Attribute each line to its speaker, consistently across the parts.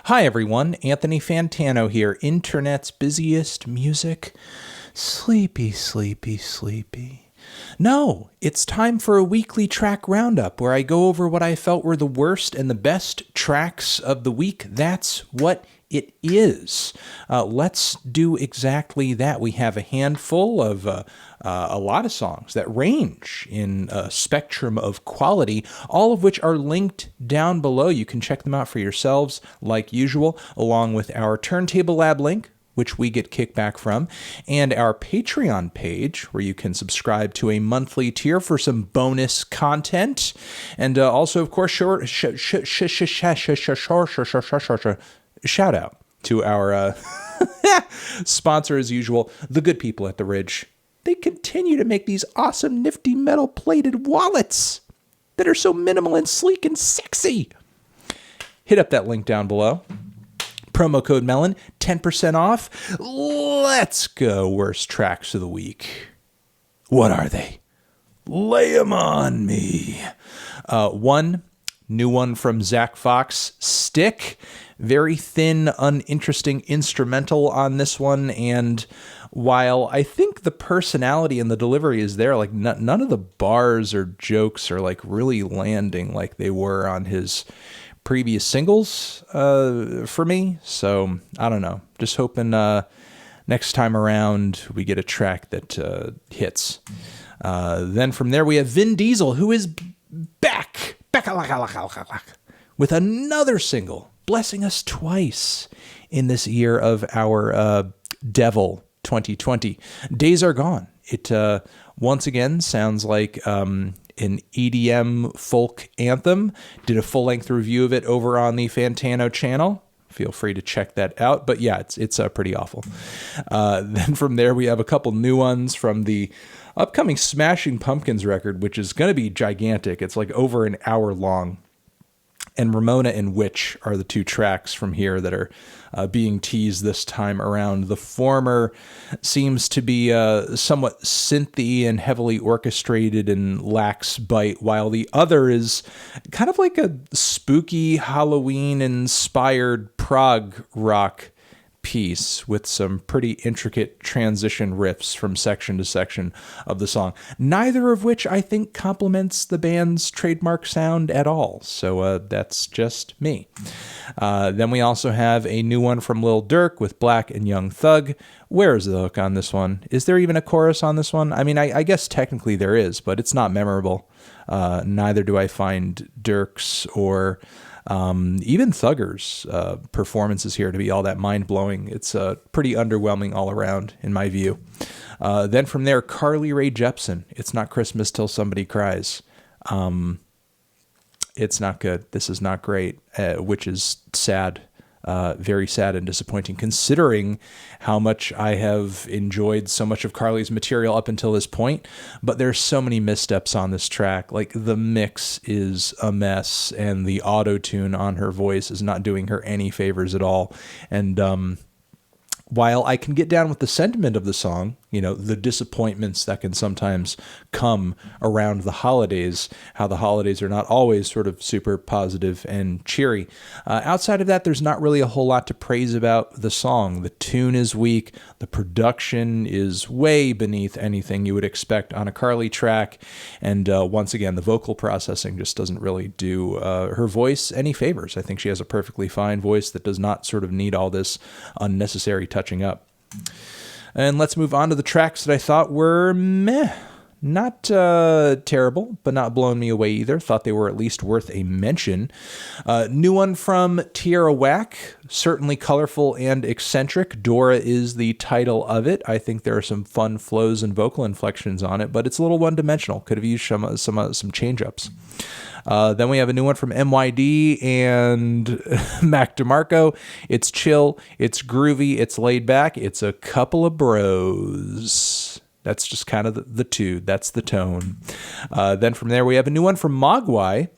Speaker 1: Hi everyone, Anthony Fantano here, internet's busiest music. Sleepy, sleepy, sleepy. No, it's time for a weekly track roundup where I go over what I felt were the worst and the best tracks of the week. That's what it is. Let's do exactly that. We have a handful of a lot of songs that range in a spectrum of quality, all of which are linked down below. You can check them out for yourselves like usual, along with our Turntable Lab link, which we get kickback from, and our Patreon page, where you can subscribe to a monthly tier for some bonus content. And also, of course, shout out to our sponsor, as usual, the good people at The Ridge. They continue to make these awesome, nifty, metal-plated wallets that are so minimal and sleek and sexy. Hit up that link down below. Promo code MELON, 10% off. Let's go. Worst tracks of the week. What are they? Lay 'em on me. One new one from Zach Fox, Stick. Very thin, uninteresting instrumental on this one. And while I think the personality and the delivery is there, like none of the bars or jokes are like really landing like they were on his previous singles for me. So I don't know. Just hoping next time around we get a track that hits. Then from there we have Vin Diesel, who is back with another single, blessing us twice in this year of our Devil 2020. Days Are Gone. It once again sounds like an EDM folk anthem. Did a full-length review of it over on the Fantano channel. Feel free to check that out. But yeah, it's pretty awful. Then from there, we have a couple new ones from the upcoming Smashing Pumpkins record, which is going to be gigantic. It's like over an hour long. And Ramona and Witch are the two tracks from here that are being teased this time around. The former seems to be somewhat synthy and heavily orchestrated and lacks bite, while the other is kind of like a spooky Halloween-inspired prog rock piece with some pretty intricate transition riffs from section to section of the song, neither of which I think complements the band's trademark sound at all. So that's just me. Then we also have a new one from Lil Durk with Black and Young Thug. Where is the hook on this one? Is there even a chorus on this one? I mean, I guess technically there is, but it's not memorable. Neither do I find Durk's or even Thugger's performances here to be all that mind-blowing. It's pretty underwhelming all around, in my view. Then from there, Carly Rae Jepsen. It's Not Christmas Till Somebody Cries. It's not good. This is not great, which is sad. Very sad and disappointing, considering how much I have enjoyed so much of Carly's material up until this point. But there's so many missteps on this track. Like, the mix is a mess, and the auto-tune on her voice is not doing her any favors at all. And while I can get down with the sentiment of the song, you know, the disappointments that can sometimes come around the holidays, how the holidays are not always sort of super positive and cheery. Outside of that, there's not really a whole lot to praise about the song. The tune is weak. The production is way beneath anything you would expect on a Carly track. And once again, the vocal processing just doesn't really do her voice any favors. I think she has a perfectly fine voice that does not sort of need all this unnecessary touching up. And let's move on to the tracks that I thought were meh. Not terrible, but not blowing me away either. Thought they were at least worth a mention. New one from Tierra Whack, certainly colorful and eccentric. Dora is the title of it. I think there are some fun flows and vocal inflections on it, but it's a little one-dimensional. Could have used some change-ups. Then we have a new one from MYD and Mac DeMarco. It's chill, it's groovy, it's laid back, it's a couple of bros. That's just kind of the two. That's the tone. Then from there, we have a new one from Mogwai,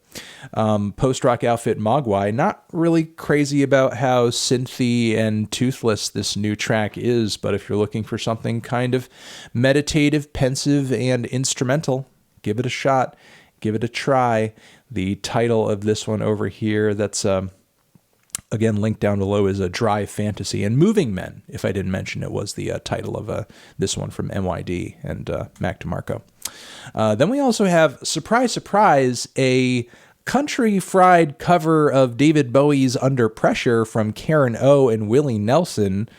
Speaker 1: post-rock outfit Mogwai. Not really crazy about how synthy and toothless this new track is, but if you're looking for something kind of meditative, pensive, and instrumental, give it a shot. Give it a try. The title of this one over here, that's Again, linked down below is a Dry Fantasy. And Moving Men, if I didn't mention it, was the title of this one from MYD and Mac DeMarco. Then we also have, surprise, surprise, a country fried cover of David Bowie's Under Pressure from Karen O and Willie Nelson.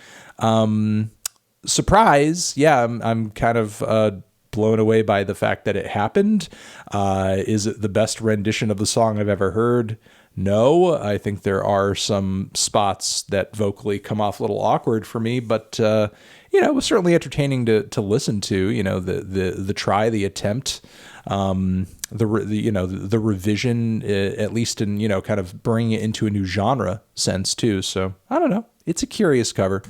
Speaker 1: Surprise. Yeah, I'm kind of blown away by the fact that it happened. Is it the best rendition of the song I've ever heard? No, I think there are some spots that vocally come off a little awkward for me, but it was certainly entertaining to listen to. The try, the attempt, the revision, at least in kind of bringing it into a new genre sense too. So I don't know, it's a curious cover.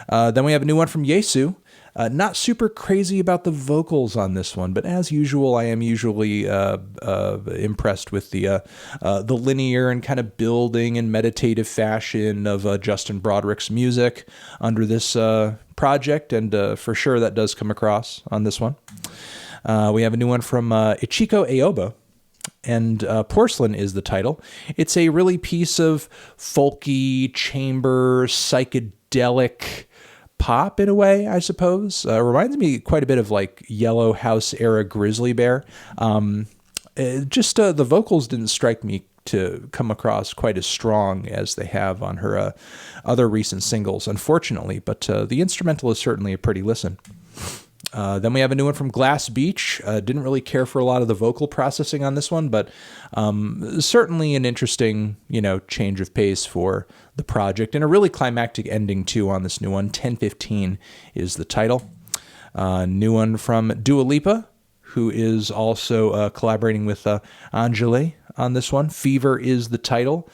Speaker 1: Then we have a new one from Jesu. Not super crazy about the vocals on this one, but as usual, I am usually impressed with the linear and kind of building and meditative fashion of Justin Broderick's music under this project, and for sure that does come across on this one. We have a new one from Ichiko Aoba, and Porcelain is the title. It's a really piece of folky, chamber, psychedelic pop in a way, I suppose. Reminds me quite a bit of like Yellow House era Grizzly Bear. The vocals didn't strike me to come across quite as strong as they have on her other recent singles, unfortunately, but the instrumental is certainly a pretty listen. Then we have a new one from Glass Beach. Didn't really care for a lot of the vocal processing on this one, but certainly an interesting, change of pace for the project, and a really climactic ending too on this new one. 10:15 is the title. New one from Dua Lipa, who is also collaborating with Angele on this one. Fever is the title.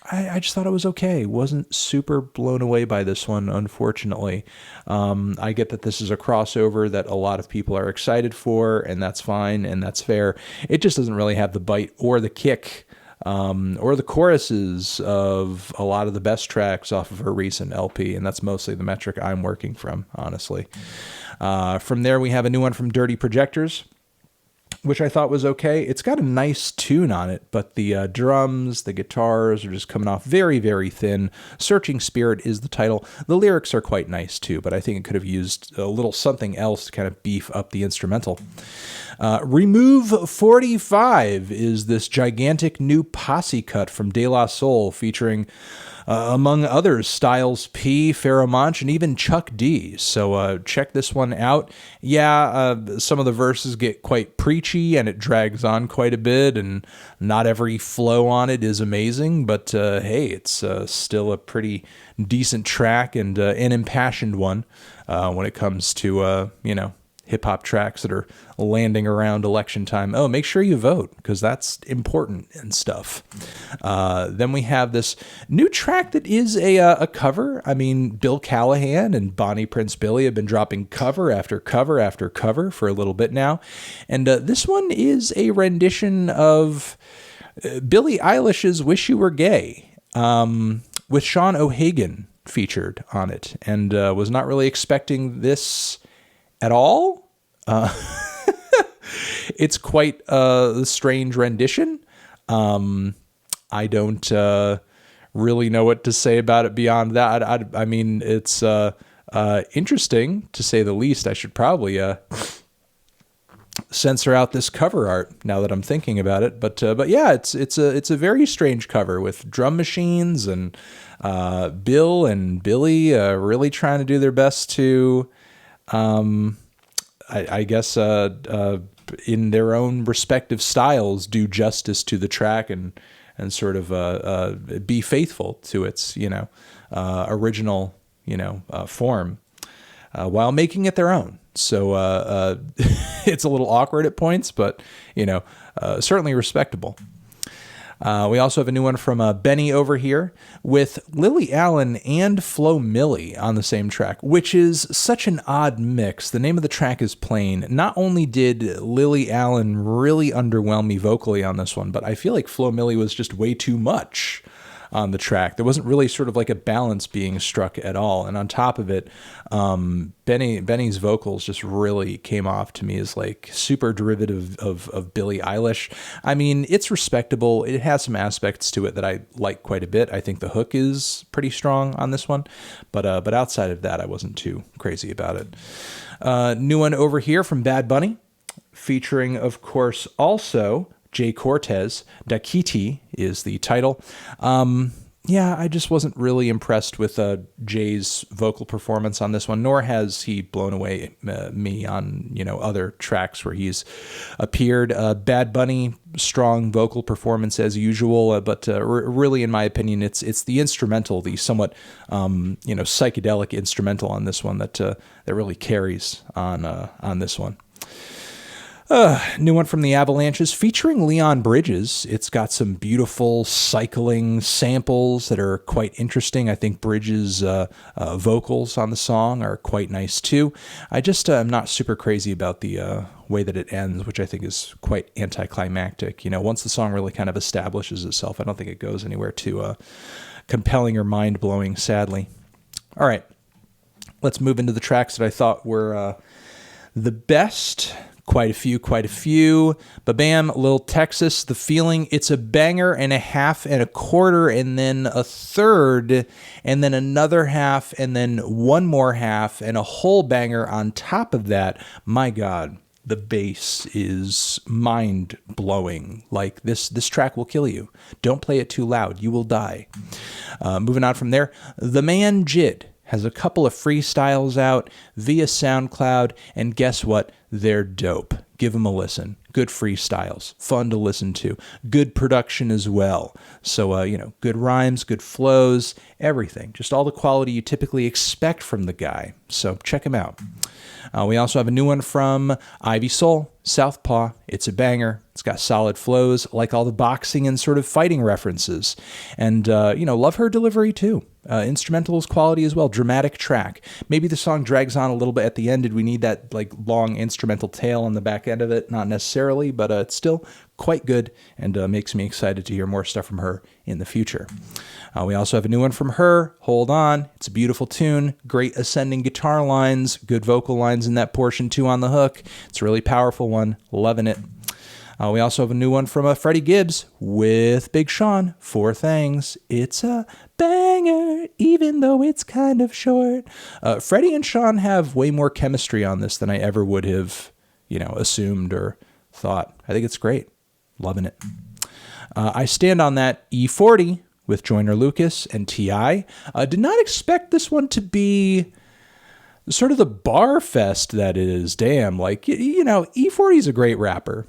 Speaker 1: I just thought it was okay. Wasn't super blown away by this one, unfortunately. I get that this is a crossover that a lot of people are excited for, and that's fine, and that's fair. It just doesn't really have the bite or the kick or the choruses of a lot of the best tracks off of her recent LP, and that's mostly the metric I'm working from, honestly. From there, we have a new one from Dirty Projectors, which I thought was okay. It's got a nice tune on it, but the drums, the guitars are just coming off very, very thin. Searching Spirit is the title. The lyrics are quite nice too, but I think it could have used a little something else to kind of beef up the instrumental. Remove 45 is this gigantic new posse cut from De La Soul featuring among others, Styles P, Pharoahe Monch, and even Chuck D. So check this one out. Yeah, some of the verses get quite preachy, and it drags on quite a bit, and not every flow on it is amazing, but hey, it's still a pretty decent track and an impassioned one when it comes to, hip-hop tracks that are landing around election time. Oh, make sure you vote, because that's important and stuff. Then we have this new track that is a cover. I mean, Bill Callahan and Bonnie Prince Billy have been dropping cover after cover after cover for a little bit now. And this one is a rendition of Billie Eilish's Wish You Were Gay, with Sean O'Hagan featured on it, and was not really expecting this at all. It's quite a strange rendition. I don't really know what to say about it beyond that. I mean, it's interesting to say the least. I should probably censor out this cover art now that I'm thinking about it. But yeah, it's a very strange cover with drum machines and Bill and Billy really trying to do their best to I guess in their own respective styles do justice to the track and sort of be faithful to its original form while making it their own. So it's a little awkward at points, but certainly respectable. We also have a new one from Benny over here with Lily Allen and Flo Milli on the same track, which is such an odd mix. The name of the track is Plain. Not only did Lily Allen really underwhelm me vocally on this one, but I feel like Flo Milli was just way too much. on the track. There wasn't really sort of like a balance being struck at all. And on top of it, Benny's vocals just really came off to me as like super derivative of Billie Eilish. I mean, it's respectable. It has some aspects to it that I like quite a bit. I think the hook is pretty strong on this one, but outside of that, I wasn't too crazy about it. New one over here from Bad Bunny, featuring, of course, also Jay Cortez. Dakiti is the title. Yeah, I just wasn't really impressed with Jay's vocal performance on this one, nor has he blown away me on, other tracks where he's appeared. Bad Bunny, strong vocal performance as usual, but really, in my opinion, it's the instrumental, the somewhat, psychedelic instrumental on this one that really carries on this one. New one from the Avalanches featuring Leon Bridges. It's got some beautiful cycling samples that are quite interesting. I think Bridges' vocals on the song are quite nice too. I just am not super crazy about the way that it ends, which I think is quite anticlimactic. Once the song really kind of establishes itself, I don't think it goes anywhere too compelling or mind-blowing, sadly. All right, let's move into the tracks that I thought were the best. Quite a few. Babam, Lil Texas, The Feeling. It's a banger and a half and a quarter, and then a third, and then another half, and then one more half, and a whole banger on top of that. My God, the bass is mind-blowing. Like, this track will kill you. Don't play it too loud. You will die. Moving on from there, the man JID has a couple of freestyles out via SoundCloud, and guess what? They're dope. Give them a listen. Good freestyles, fun to listen to, good production as well. So, good rhymes, good flows, everything. Just all the quality you typically expect from the guy. So check him out. We also have a new one from Ivysole, Southpaw. It's a banger. It's got solid flows, like all the boxing and sort of fighting references. And, love her delivery too. Instrumental is quality as well. Dramatic track. Maybe the song drags on a little bit at the end. Did we need that like long instrumental tail on the back end of it? Not necessarily, but it's still quite good and makes me excited to hear more stuff from her in the future. We also have a new one from her, Hold On. It's a beautiful tune, great ascending guitar lines, good vocal lines in that portion too on the hook. It's a really powerful one, loving it. We also have a new one from Freddie Gibbs with Big Sean for Thangs. It's a banger, even though it's kind of short. Freddie and Sean have way more chemistry on this than I ever would have, assumed or thought. I think it's great. Loving it. I stand on that E40 with Joyner Lucas and T.I. Did not expect this one to be sort of the bar fest that it is. Damn, E40 is a great rapper.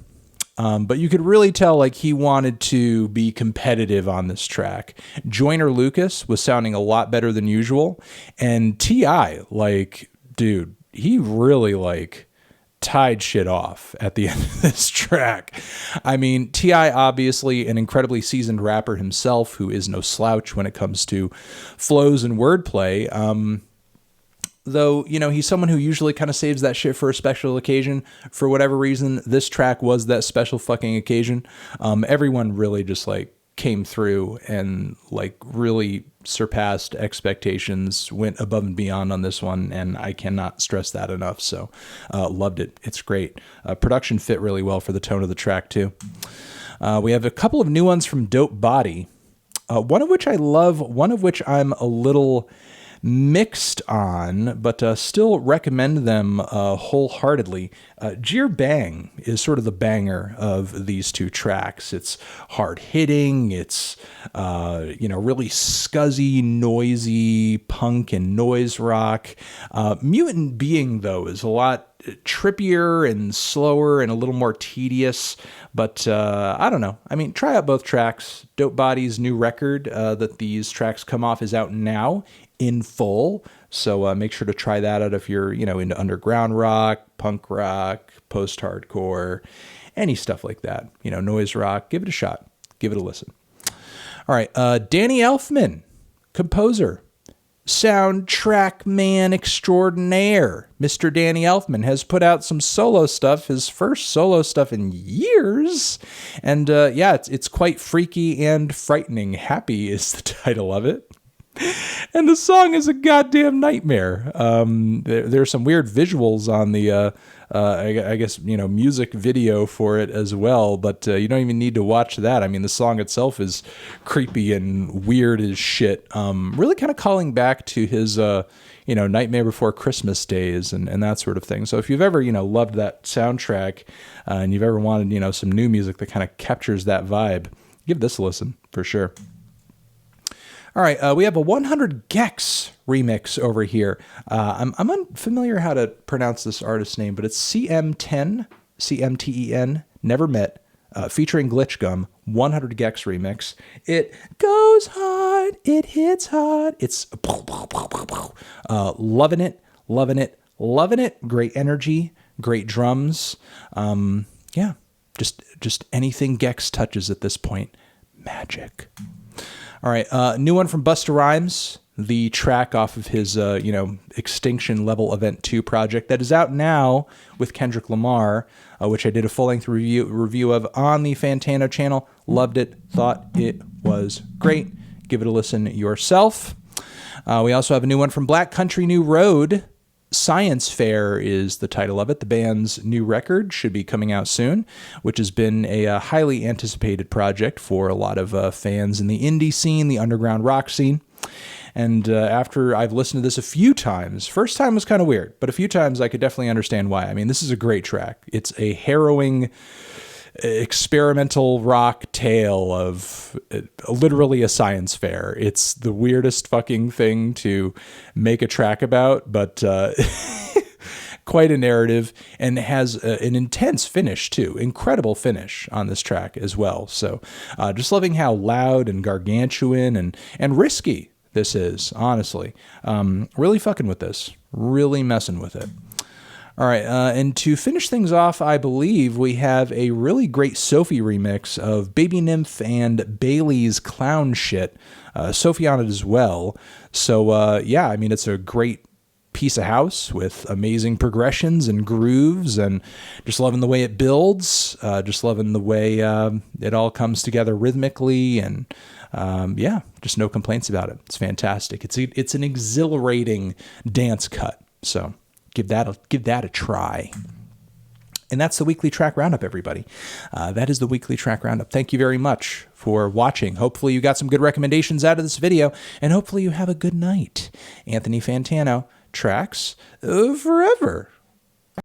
Speaker 1: But you could really tell like he wanted to be competitive on this track. Joyner Lucas was sounding a lot better than usual. And T.I., dude, he really tied shit off at the end of this track. I mean, T.I. obviously an incredibly seasoned rapper himself who is no slouch when it comes to flows and wordplay. Though, he's someone who usually kind of saves that shit for a special occasion. For whatever reason, this track was that special fucking occasion. Everyone really just came through and really surpassed expectations, went above and beyond on this one, and I cannot stress that enough. So loved it. It's great. Production fit really well for the tone of the track too. We have a couple of new ones from Dope Body, one of which I love, one of which I'm a little mixed on, but still recommend them wholeheartedly. Jeer Bang is sort of the banger of these two tracks. It's hard hitting. It's really scuzzy, noisy punk and noise rock. Mutant Being though is a lot trippier and slower and a little more tedious, but I don't know. I mean, try out both tracks. Dope Body's new record that these tracks come off is out now in full, so make sure to try that out if you're into underground rock, punk rock, post-hardcore, any stuff like that, noise rock. Give it a shot, give it a listen. All right, Danny Elfman, composer, soundtrack man extraordinaire, Mr. Danny Elfman, has put out some solo stuff, his first solo stuff in years. And yeah, it's quite freaky and frightening. Happy is the title of it. And the song is a goddamn nightmare. There are some weird visuals on the, I guess, music video for it as well, but you don't even need to watch that. I mean, the song itself is creepy and weird as shit. Really kind of calling back to his, Nightmare Before Christmas days and that sort of thing. So if you've ever, loved that soundtrack and you've ever wanted, some new music that kind of captures that vibe, give this a listen for sure. All right, we have a 100 gecs remix over here. I'm unfamiliar how to pronounce this artist's name, but it's Cmten, Cmten, never met, featuring Glitch Gum, 100 gecs remix. It goes hard, it hits hard. It's loving it, loving it, loving it. Great energy, great drums. Yeah, just anything gecs touches at this point, magic. All right, new one from Busta Rhymes, the track off of his, Extinction Level Event 2 project that is out now with Kendrick Lamar, which I did a full-length review of on the Fantano channel. Loved it, thought it was great. Give it a listen yourself. We also have a new one from Black Country New Road. Science Fair is the title of it. The band's new record should be coming out soon, which has been a highly anticipated project for a lot of fans in the indie scene, the underground rock scene. And after I've listened to this a few times, first time was kind of weird, but a few times I could definitely understand why. I mean, this is a great track. It's a harrowing experimental rock tale of literally a science fair. It's the weirdest fucking thing to make a track about, but quite a narrative, and has an intense finish too. Incredible finish on this track as well. So just loving how loud and gargantuan and risky this is, honestly. Really fucking with this. Really messing with it. All right, and to finish things off, I believe we have a really great SOPHIE remix of BABYNYMPH and BAYLI's Clown Shit. SOPHIE on it as well. So, yeah, I mean, it's a great piece of house with amazing progressions and grooves, and just loving the way it builds, just loving the way it all comes together rhythmically, and yeah, just no complaints about it. It's fantastic. It's an exhilarating dance cut, so give that a try. And that's the weekly track roundup, everybody. That is the weekly track roundup. Thank you very much for watching. Hopefully you got some good recommendations out of this video, and hopefully you have a good night. Anthony Fantano, tracks forever.